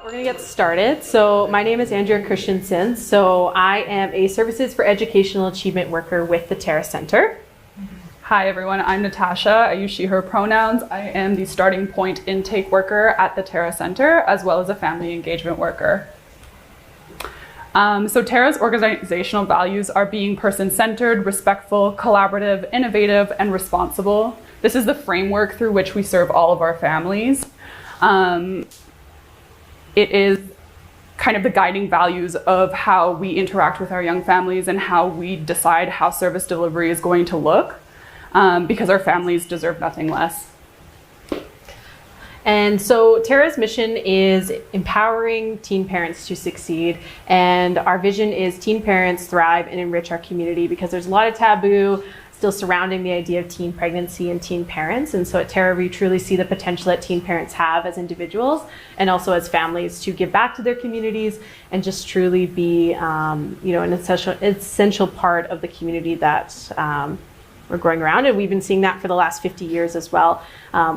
We're going to get started. So my name is Andrea Christensen. So I am a Services for Educational Achievement worker with the Terra Centre. Hi everyone, I'm Natasha. I use she, her pronouns. I am the starting point intake worker at the Terra Centre, as well as a family engagement worker. So Terra's organizational values are being person-centered, respectful, collaborative, innovative, and responsible. This is the framework through which we serve all of our families. It is kind of the guiding values of how we interact with our young families and how we decide how service delivery is going to look. Because our families deserve nothing less. And so Terra's mission is empowering teen parents to succeed. And our vision is teen parents thrive and enrich our community, because there's a lot of taboo still surrounding the idea of teen pregnancy and teen parents. And so at Terra, we truly see the potential that teen parents have as individuals and also as families to give back to their communities and just truly be an essential part of the community that we're growing around. And we've been seeing that for the last 50 years as well,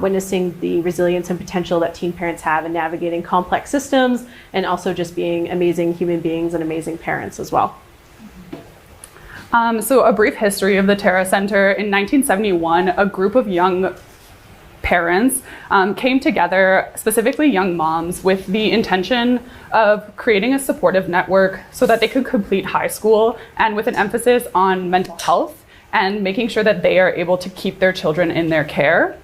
witnessing the resilience and potential that teen parents have in navigating complex systems and also just being amazing human beings and amazing parents as well. So a brief history of the Terra Centre. In 1971, a group of young parents came together, specifically young moms, with the intention of creating a supportive network so that they could complete high school, and with an emphasis on mental health and making sure that they are able to keep their children in their care.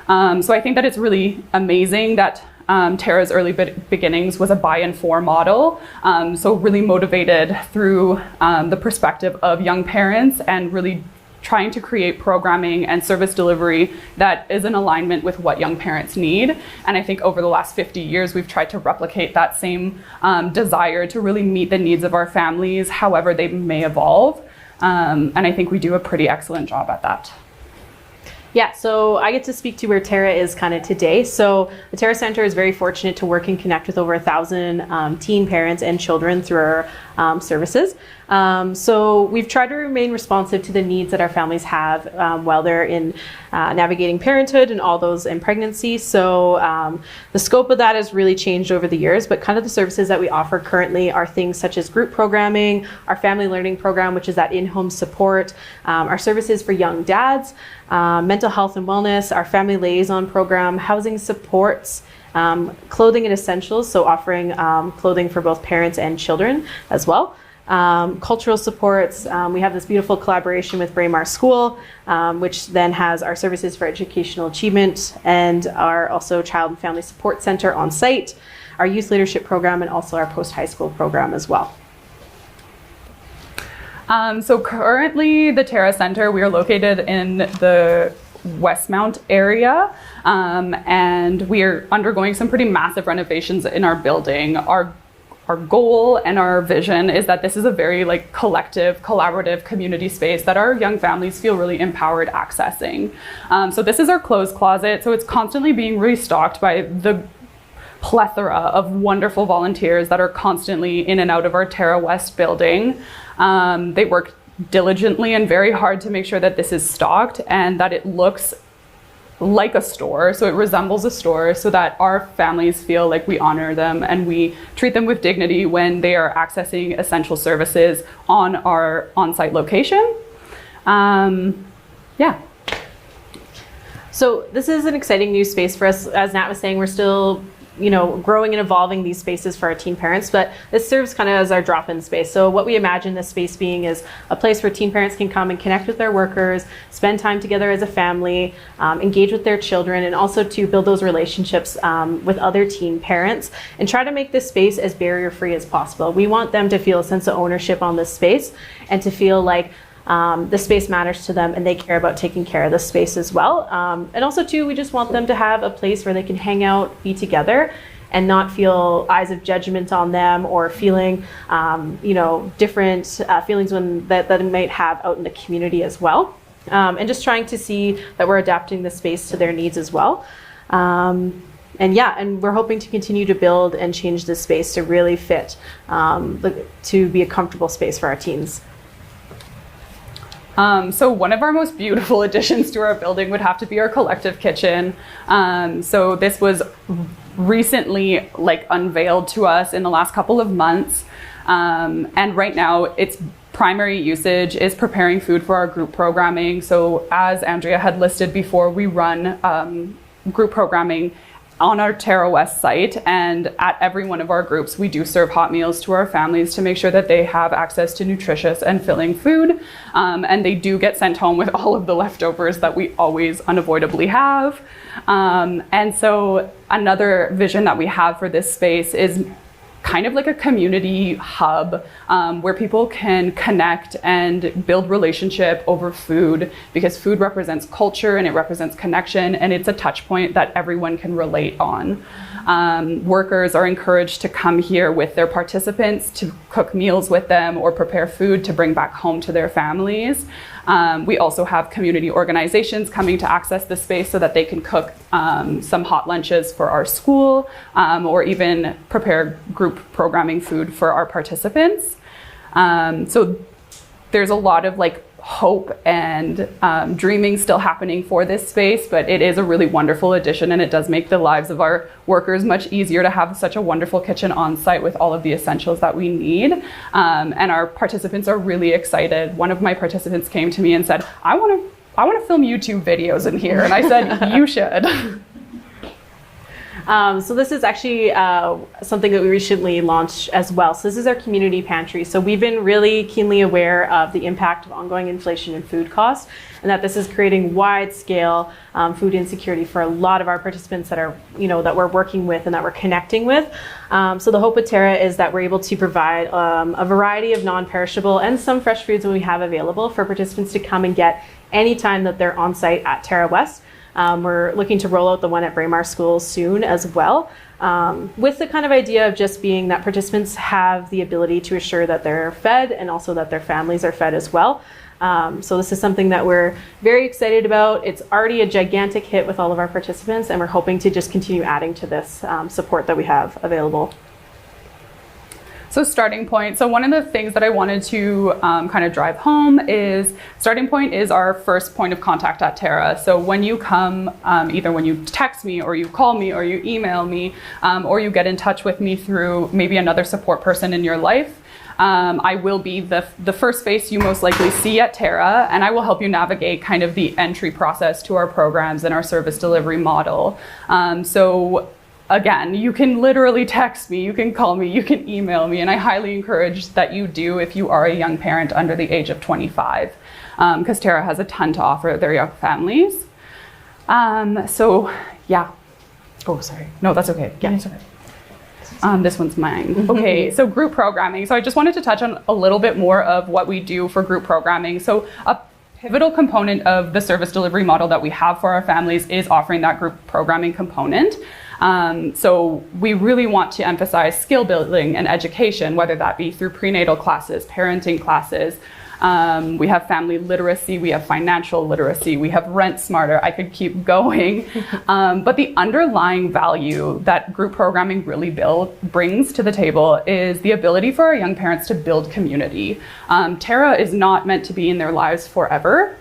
So I think that it's really amazing that Terra's early beginnings was a by and for model. So really motivated through the perspective of young parents and really trying to create programming and service delivery that is in alignment with what young parents need. And I think over the last 50 years, we've tried to replicate that same desire to really meet the needs of our families, however they may evolve. And I think we do a pretty excellent job at that. Yeah, so I get to speak to where Terra is kind of today. So the Terra Centre is very fortunate to work and connect with over 1,000 teen parents and children through our services. So we've tried to remain responsive to the needs that our families have while they're in navigating parenthood and all those in pregnancy. So the scope of that has really changed over the years, but kind of the services that we offer currently are things such as group programming, our family learning program, which is that in-home support, our services for young dads, mental health and wellness, our family liaison program, housing supports, clothing and essentials, so offering clothing for both parents and children as well. Cultural supports, we have this beautiful collaboration with Braemar School, which then has our services for educational achievement and our also child and family support center on site, our youth leadership program, and also our post-high school program as well. So currently the Terra Centre, we are located in the Westmount area, and we are undergoing some pretty massive renovations in our building. Our goal and our vision is that this is a very collective, collaborative community space that our young families feel really empowered accessing. So this is our clothes closet. So it's constantly being restocked by the plethora of wonderful volunteers that are constantly in and out of our Terra West building. They work diligently and very hard to make sure that this is stocked and that it looks like a store, so it resembles a store, so that our families feel like we honor them and we treat them with dignity when they are accessing essential services on our on-site location. Yeah. So this is an exciting new space for us. As Nat was saying, we're still growing and evolving these spaces for our teen parents, but this serves kind of as our drop-in space. So what we imagine this space being is a place where teen parents can come and connect with their workers, spend time together as a family, engage with their children, and also to build those relationships with other teen parents and try to make this space as barrier-free as possible. We want them to feel a sense of ownership on this space and to feel like the space matters to them and they care about taking care of the space as well. And also too, we just want them to have a place where they can hang out, be together, and not feel eyes of judgment on them or feeling, different feelings that they might have out in the community as well. And just trying to see that we're adapting the space to their needs as well. And we're hoping to continue to build and change this space to really fit, to be a comfortable space for our teens. So one of our most beautiful additions to our building would have to be our collective kitchen. So this was recently unveiled to us in the last couple of months. And right now its primary usage is preparing food for our group programming. So as Andrea had listed before, we run group programming on our Terra West site, and at every one of our groups we do serve hot meals to our families to make sure that they have access to nutritious and filling food, and they do get sent home with all of the leftovers that we always unavoidably have. And so another vision that we have for this space is kind of like a community hub where people can connect and build relationship over food, because food represents culture and it represents connection, and it's a touch point that everyone can relate on. Workers are encouraged to come here with their participants to cook meals with them or prepare food to bring back home to their families. We also have community organizations coming to access the space so that they can cook some hot lunches for our school, or even prepare group programming food for our participants. So there's a lot of hope and dreaming still happening for this space, but it is a really wonderful addition, and it does make the lives of our workers much easier to have such a wonderful kitchen on site with all of the essentials that we need. And our participants are really excited. One of my participants came to me and said, I want to film YouTube videos in here. And I said, you should. So this is actually something that we recently launched as well. So this is our community pantry. So we've been really keenly aware of the impact of ongoing inflation and food costs, and that this is creating wide-scale food insecurity for a lot of our participants that are, that we're working with and that we're connecting with. So the hope with Terra is that we're able to provide a variety of non-perishable and some fresh foods that we have available for participants to come and get anytime that they're on site at Terra West. We're looking to roll out the one at Braemar School soon as well, with the kind of idea of just being that participants have the ability to assure that they're fed and also that their families are fed as well. So this is something that we're very excited about. It's already a gigantic hit with all of our participants, and we're hoping to just continue adding to this support that we have available. So starting point. So one of the things that I wanted to kind of drive home is starting point is our first point of contact at Terra. So when you come, either when you text me or you call me or you email me, or you get in touch with me through maybe another support person in your life, I will be the first face you most likely see at Terra, and I will help you navigate kind of the entry process to our programs and our service delivery model. So again, you can literally text me, you can call me, you can email me, and I highly encourage that you do if you are a young parent under the age of 25, because Terra has a ton to offer their young families. So yeah. Oh, sorry. No, that's okay. Yeah, it's okay. This one's mine. Okay, so group programming. So I just wanted to touch on a little bit more of what we do for group programming. So a pivotal component of the service delivery model that we have for our families is offering that group programming component. So we really want to emphasize skill building and education, whether that be through prenatal classes, parenting classes. We have family literacy, we have financial literacy, we have rent smarter. I could keep going. But the underlying value that group programming really brings to the table is the ability for our young parents to build community. Terra is not meant to be in their lives forever.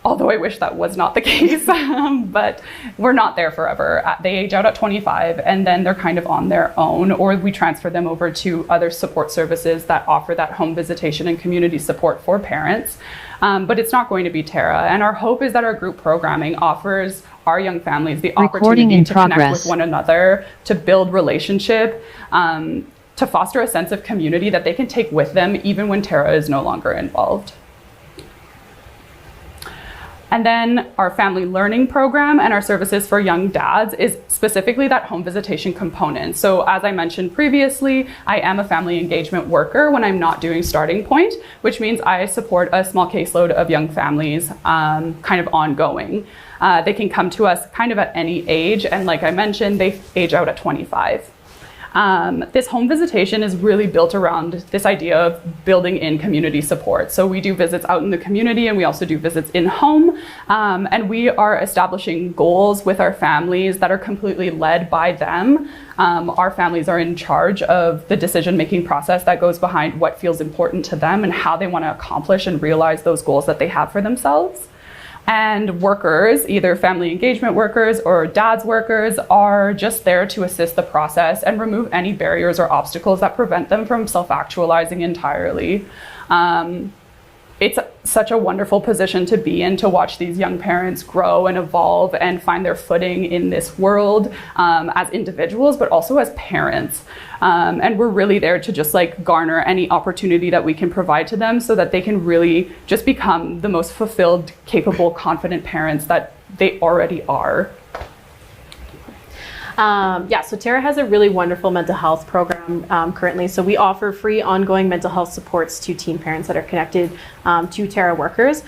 Although I wish that was not the case, but we're not there forever. They age out at 25, and then they're kind of on their own, or we transfer them over to other support services that offer that home visitation and community support for parents. But it's not going to be Terra. And our hope is that our group programming offers our young families the opportunity to connect with one another, to build relationship, to foster a sense of community that they can take with them even when Terra is no longer involved. And then our family learning program and our services for young dads is specifically that home visitation component. So as I mentioned previously, I am a family engagement worker when I'm not doing starting point, which means I support a small caseload of young families kind of ongoing. They can come to us kind of at any age, and like I mentioned, they age out at 25. This home visitation is really built around this idea of building in community support. So we do visits out in the community, and we also do visits in home. And we are establishing goals with our families that are completely led by them. Our families are in charge of the decision-making process that goes behind what feels important to them and how they want to accomplish and realize those goals that they have for themselves. And workers, either family engagement workers or DADS workers, are just there to assist the process and remove any barriers or obstacles that prevent them from self-actualizing entirely. It's such a wonderful position to be in, to watch these young parents grow and evolve and find their footing in this world as individuals, but also as parents. And we're really there to just like garner any opportunity that we can provide to them so that they can really just become the most fulfilled, capable, confident parents that they already are. So Terra has a really wonderful mental health program currently. So we offer free ongoing mental health supports to teen parents that are connected to Terra workers.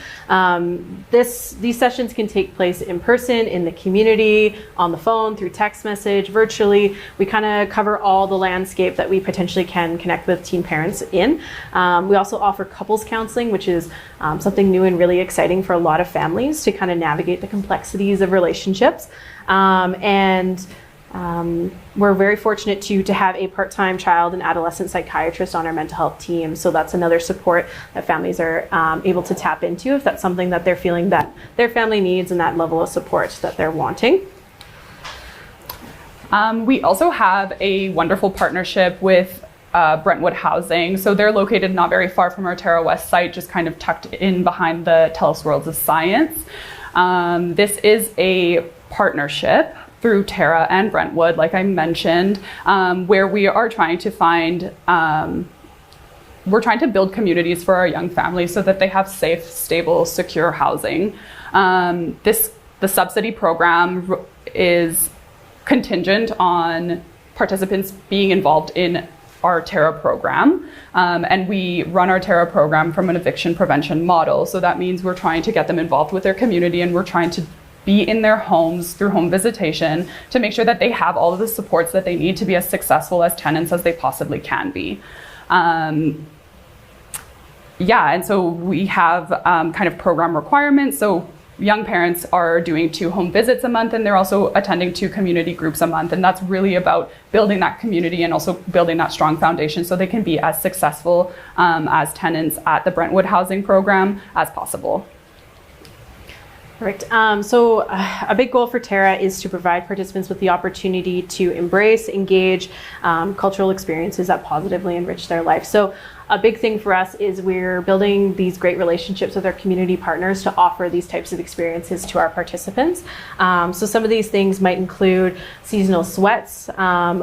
These sessions can take place in person, in the community, on the phone, through text message, virtually. We kind of cover all the landscape that we potentially can connect with teen parents in. We also offer couples counseling, which is something new and really exciting for a lot of families to kind of navigate the complexities of relationships. We're very fortunate to have a part-time child and adolescent psychiatrist on our mental health team. So that's another support that families are able to tap into if that's something that they're feeling that their family needs and that level of support that they're wanting. We also have a wonderful partnership with Brentwood Housing. So they're located not very far from our Terra West site, just kind of tucked in behind the TELUS Worlds of Science. This is a partnership through Terra and Brentwood, like I mentioned, where we are trying to find, we're trying to build communities for our young families so that they have safe, stable, secure housing. The subsidy program is contingent on participants being involved in our Terra program. And we run our Terra program from an eviction prevention model. So that means we're trying to get them involved with their community, and we're trying to be in their homes through home visitation to make sure that they have all of the supports that they need to be as successful as tenants as they possibly can be. And so we have kind of program requirements. So young parents are doing 2 home visits a month, and they're also attending 2 community groups a month. And that's really about building that community and also building that strong foundation so they can be as successful as tenants at the Brentwood Housing Program as possible. Correct. So a big goal for Terra is to provide participants with the opportunity to embrace, engage cultural experiences that positively enrich their life. So a big thing for us is we're building these great relationships with our community partners to offer these types of experiences to our participants. So some of these things might include seasonal sweats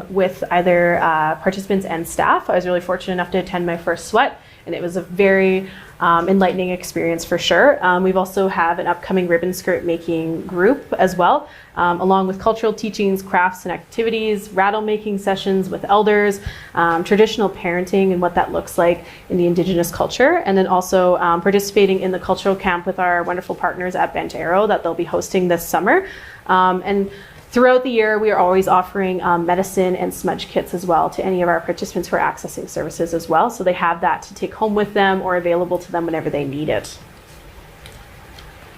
with either participants and staff. I was really fortunate enough to attend my first sweat, and it was a very enlightening experience for sure. We've also have an upcoming ribbon skirt making group as well, along with cultural teachings, crafts and activities, rattle making sessions with elders, traditional parenting and what that looks like in the Indigenous culture, and then also participating in the cultural camp with our wonderful partners at Bent Arrow that they'll be hosting this summer. And throughout the year, we are always offering medicine and smudge kits as well to any of our participants who are accessing services as well. So they have that to take home with them or available to them whenever they need it.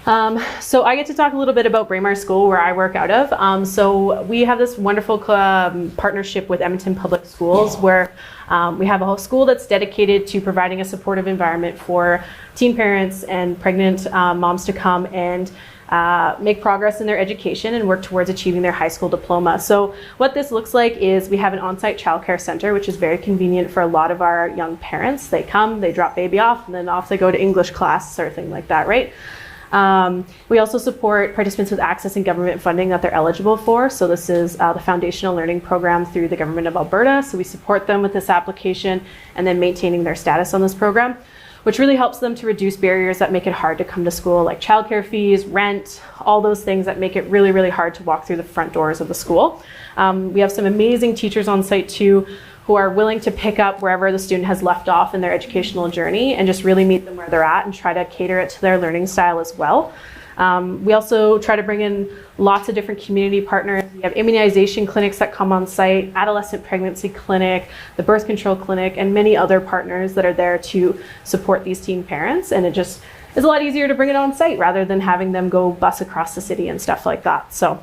So I get to talk a little bit about Braemar School, where I work out of. So we have this wonderful partnership with Edmonton Public Schools, where we have a whole school that's dedicated to providing a supportive environment for teen parents and pregnant moms to come and make progress in their education and work towards achieving their high school diploma. So what this looks like is we have an on-site childcare center, which is very convenient for a lot of our young parents. They come, they drop baby off, and then off they go to English class or thing like that, right? We also support participants with accessing government funding that they're eligible for. So this is the Foundational Learning Program through the Government of Alberta. So we support them with this application and then maintaining their status on this program, which really helps them to reduce barriers that make it hard to come to school, like childcare fees, rent, all those things that make it really, really hard to walk through the front doors of the school. We have some amazing teachers on site too, who are willing to pick up wherever the student has left off in their educational journey and just really meet them where they're at and try to cater it to their learning style as well. We also try to bring in lots of different community partners. We have immunization clinics that come on site, adolescent pregnancy clinic, the birth control clinic, and many other partners that are there to support these teen parents. And it just is a lot easier to bring it on site rather than having them go bus across the city and stuff like that. So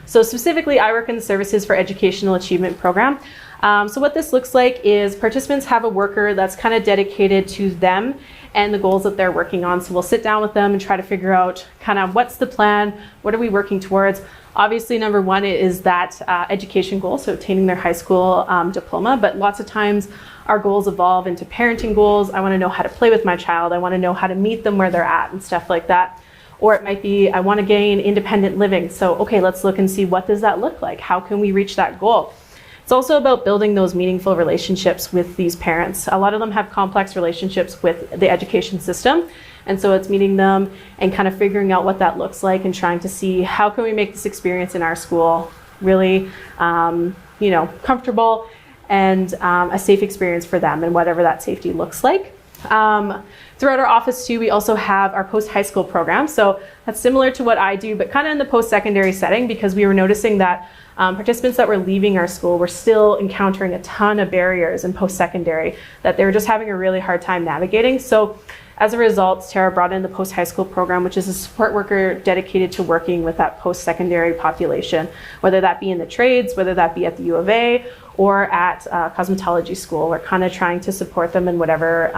specifically, I work in the Services for Educational Achievement program. So what this looks like is participants have a worker that's kind of dedicated to them and the goals that they're working on. So we'll sit down with them and try to figure out kind of what's the plan, what are we working towards. Obviously, number one is that education goal, so obtaining their high school diploma, but lots of times our goals evolve into parenting goals. I want to know how to play with my child. I want to know how to meet them where they're at and stuff like that. Or it might be, I want to gain independent living. So, okay, let's look and see what does that look like? How can we reach that goal? It's also about building those meaningful relationships with these parents. A lot of them have complex relationships with the education system. And so it's meeting them and kind of figuring out what that looks like and trying to see how can we make this experience in our school really, comfortable and a safe experience for them and whatever that safety looks like. Throughout our office too, we also have our post-high school program. So that's similar to what I do, but kind of in the post-secondary setting, because we were noticing that participants that were leaving our school were still encountering a ton of barriers in post-secondary that they were just having a really hard time navigating. So as a result, Terra brought in the post-high school program, which is a support worker dedicated to working with that post-secondary population, whether that be in the trades, whether that be at the U of A, or at cosmetology school. We're kind of trying to support them in whatever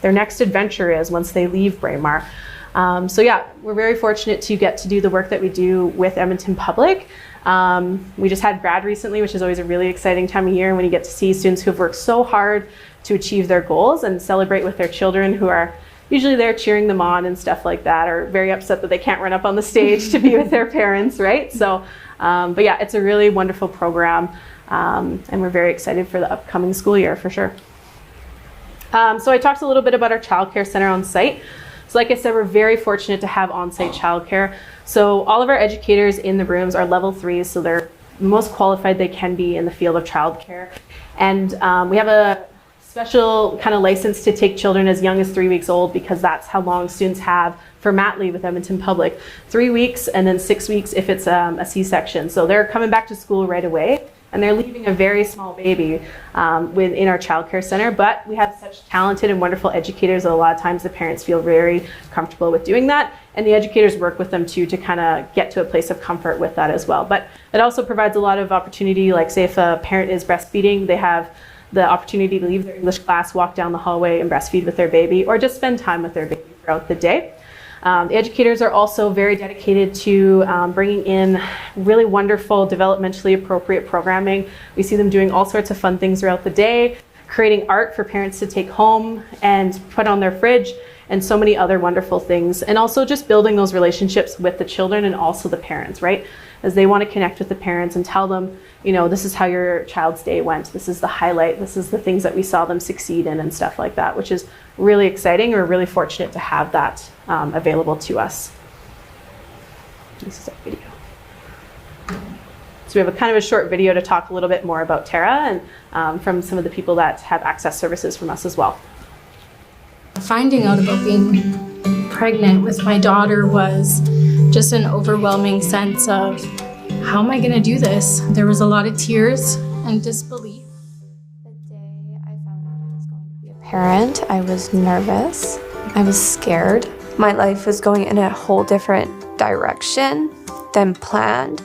their next adventure is once they leave Braemar. We're very fortunate to get to do the work that we do with Edmonton Public. We just had grad recently, which is always a really exciting time of year when you get to see students who have worked so hard to achieve their goals and celebrate with their children who are usually there cheering them on and stuff like that, or very upset that they can't run up on the stage to be with their parents, right? So, it's a really wonderful program, and we're very excited for the upcoming school year for sure. So I talked a little bit about our childcare center on site. So like I said, we're very fortunate to have on-site childcare. So all of our educators in the rooms are level 3s, so they're the most qualified they can be in the field of childcare. And we have a special kind of license to take children as young as 3 weeks old, because that's how long students have for mat leave with Edmonton Public. 3 weeks and then 6 weeks if it's a C-section. So they're coming back to school right away, and they're leaving a very small baby within our childcare center. But we have such talented and wonderful educators that a lot of times the parents feel very comfortable with doing that. And the educators work with them too to kind of get to a place of comfort with that as well. But it also provides a lot of opportunity, like say if a parent is breastfeeding, they have the opportunity to leave their English class, walk down the hallway and breastfeed with their baby, or just spend time with their baby throughout the day. The educators are also very dedicated to bringing in really wonderful, developmentally appropriate programming. We see them doing all sorts of fun things throughout the day, creating art for parents to take home and put on their fridge, and so many other wonderful things. And also just building those relationships with the children and also the parents, right? As they want to connect with the parents and tell them, this is how your child's day went. This is the highlight. This is the things that we saw them succeed in and stuff like that, which is really exciting. We're really fortunate to have that available to us. This is our video. So we have a kind of a short video to talk a little bit more about Terra and from some of the people that have access services from us as well. Finding out about being pregnant with my daughter was just an overwhelming sense of, how am I going to do this? There was a lot of tears and disbelief. The day I found out I was going to be a parent, I was nervous. I was scared. My life was going in a whole different direction than planned.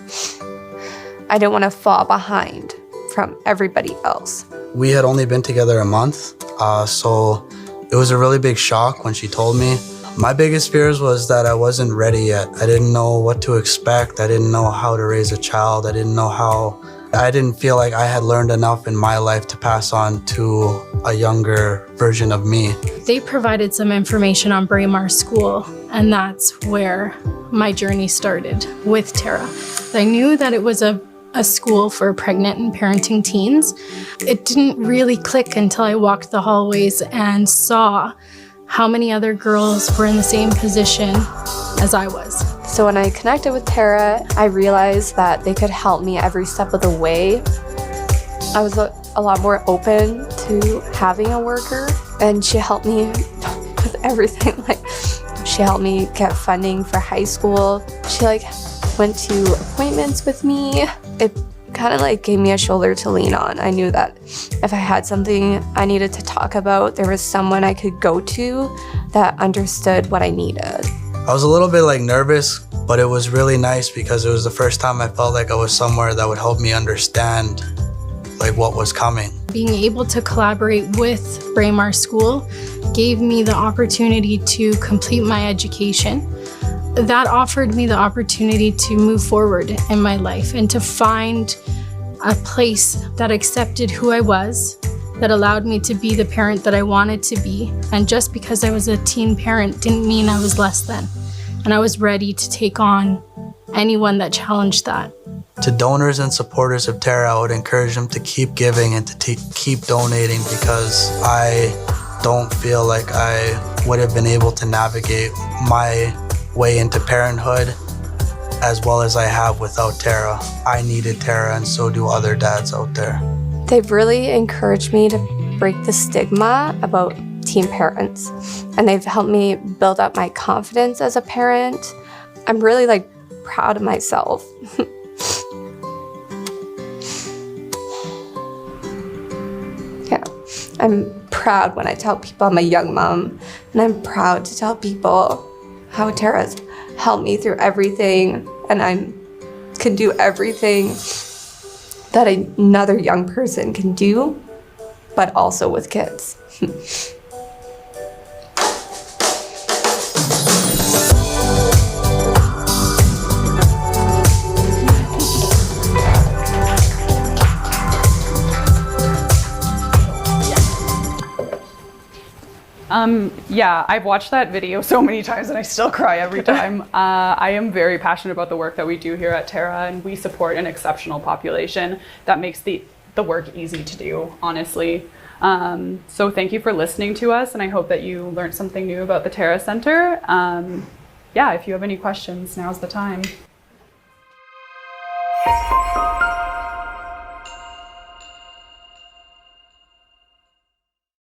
I didn't want to fall behind from everybody else. We had only been together a month, so it was a really big shock when she told me. My biggest fears was that I wasn't ready yet. I didn't know what to expect. I didn't know how to raise a child. I didn't feel like I had learned enough in my life to pass on to a younger version of me. They provided some information on Braemar School, and that's where my journey started with Terra. I knew that it was a school for pregnant and parenting teens. It didn't really click until I walked the hallways and saw how many other girls were in the same position as I was. So when I connected with Terra, I realized that they could help me every step of the way. I was a lot more open to having a worker, and she helped me with everything. She She helped me get funding for high school. She like went to appointments with me. It kind of like gave me a shoulder to lean on. I knew that if I had something I needed to talk about, there was someone I could go to that understood what I needed. I was a little bit like nervous, but it was really nice because it was the first time I felt like I was somewhere that would help me understand like what was coming. Being able to collaborate with Braemar School gave me the opportunity to complete my education. That offered me the opportunity to move forward in my life and to find a place that accepted who I was, that allowed me to be the parent that I wanted to be. And just because I was a teen parent didn't mean I was less than. And I was ready to take on anyone that challenged that. To donors and supporters of Terra, I would encourage them to keep giving and to keep donating, because I don't feel like I would have been able to navigate my way into parenthood as well as I have without Terra. I needed Terra, and so do other dads out there. They've really encouraged me to break the stigma about teen parents, and they've helped me build up my confidence as a parent. I'm really like proud of myself. Yeah, I'm proud when I tell people I'm a young mom, and I'm proud to tell people how Terra's helped me through everything, and I can do everything that another young person can do, but also with kids. Yeah, I've watched that video so many times and I still cry every time. I am very passionate about the work that we do here at Terra, and we support an exceptional population that makes the work easy to do, honestly. So thank you for listening to us, and I hope that you learned something new about the Terra Centre. Yeah, if you have any questions, now's the time.